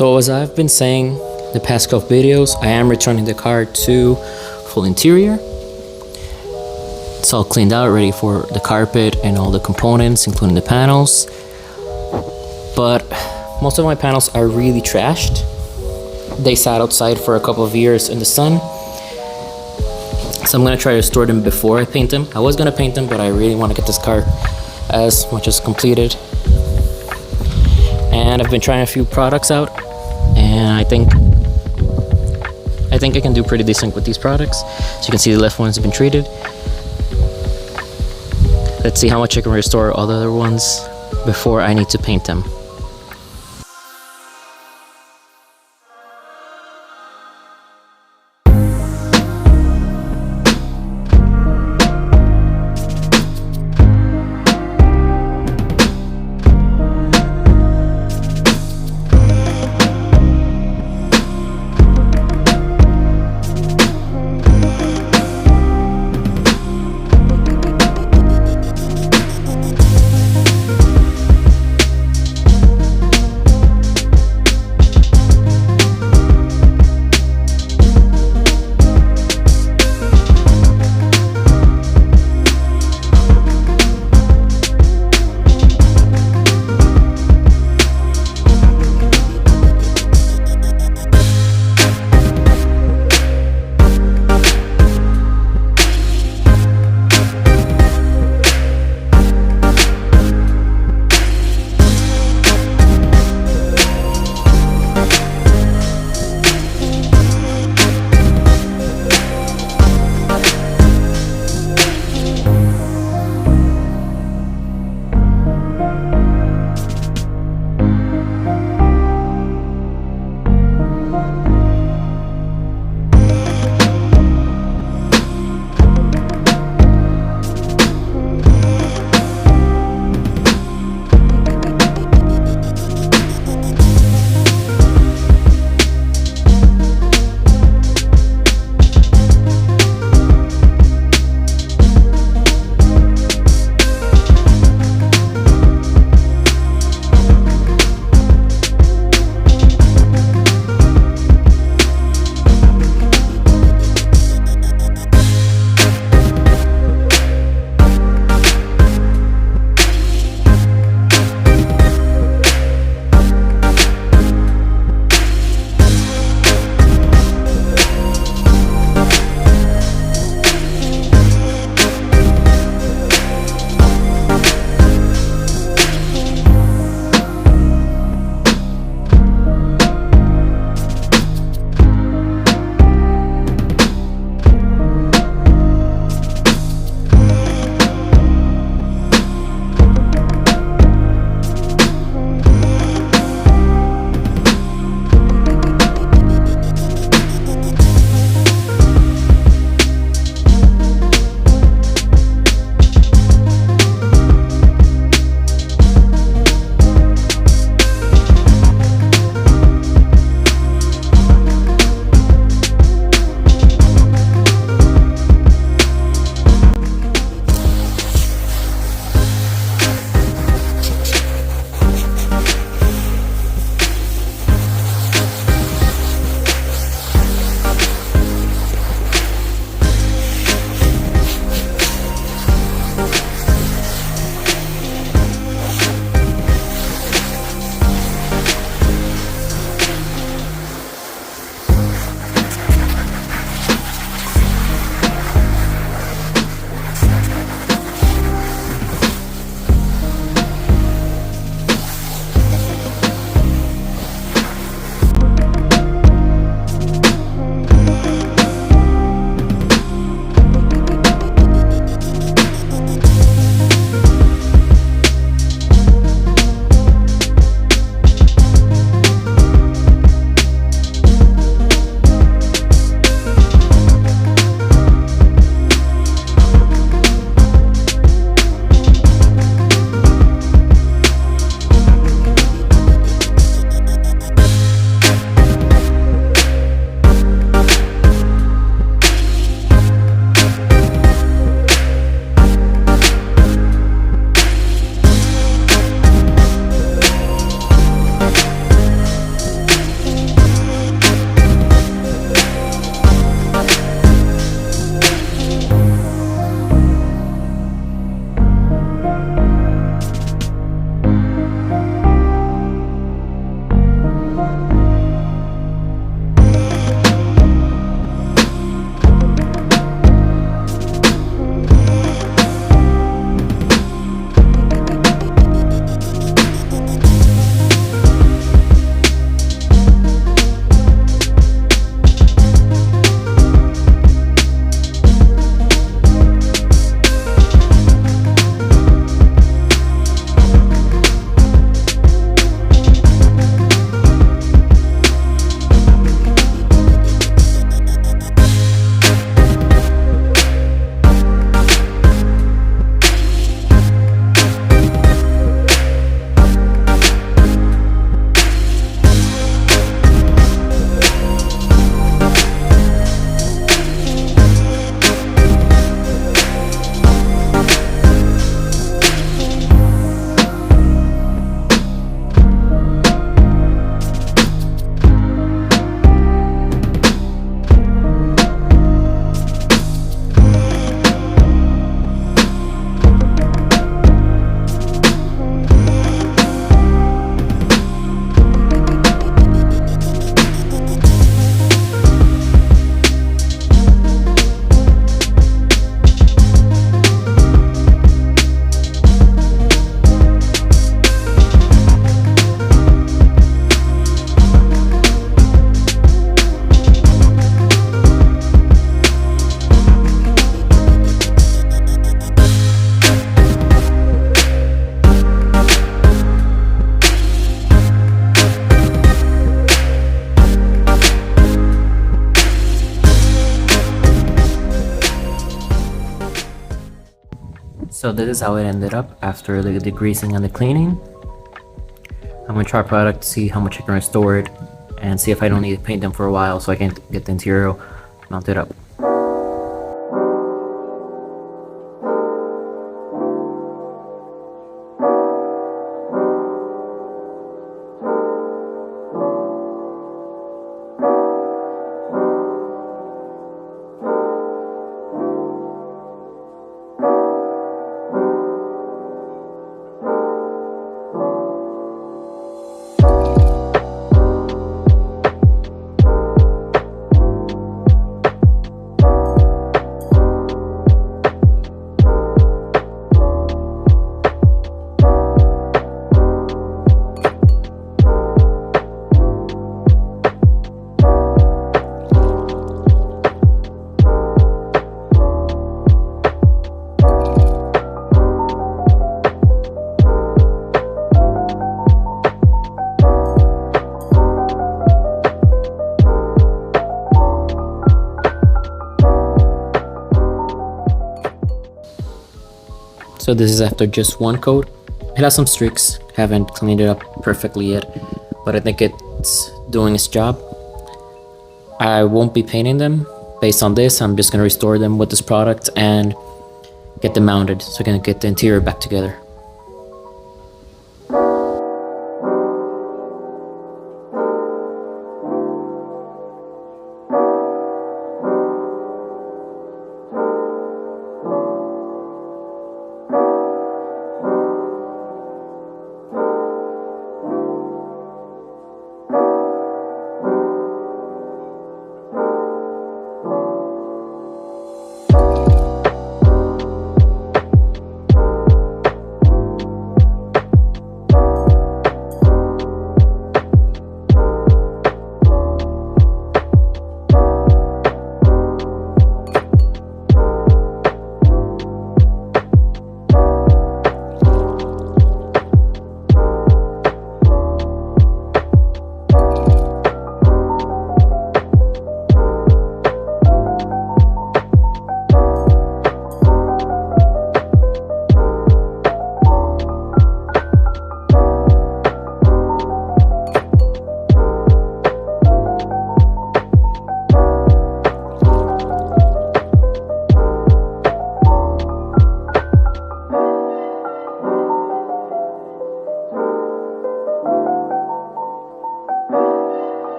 So as I've been saying the past couple videos, I am returning the car to full interior. It's all cleaned out, ready for the carpet and all the components, including the panels. But most of my panels are really trashed. They sat outside for a couple of years in the sun. So I'm gonna try to store them before I paint them. I was gonna paint them, but I really want to get this car as much as completed. And I've been trying a few products out, and I think I can do pretty decent with these products. So you can see the left ones have been treated. Let's see how much I can restore all the other ones before I need to paint them. So this is how it ended up after the degreasing and the cleaning. I'm gonna try product to see how much I can restore it and see if I don't need to paint them for a while so I can get the interior mounted up. So this is after just one coat. It has some streaks, haven't cleaned it up perfectly yet, but I think it's doing its job. I won't be painting them based on this. I'm just gonna restore them with this product and get them mounted so I can get the interior back together.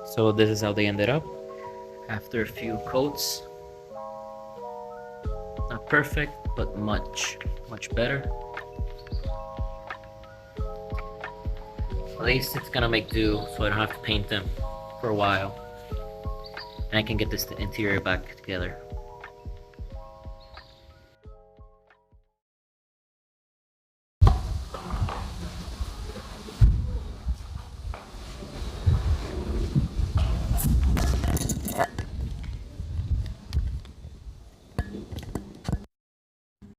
So this is how they ended up after a few coats. Not perfect, but much better. At least it's gonna make do, so I don't have to paint them for a while. And I can get this interior back together.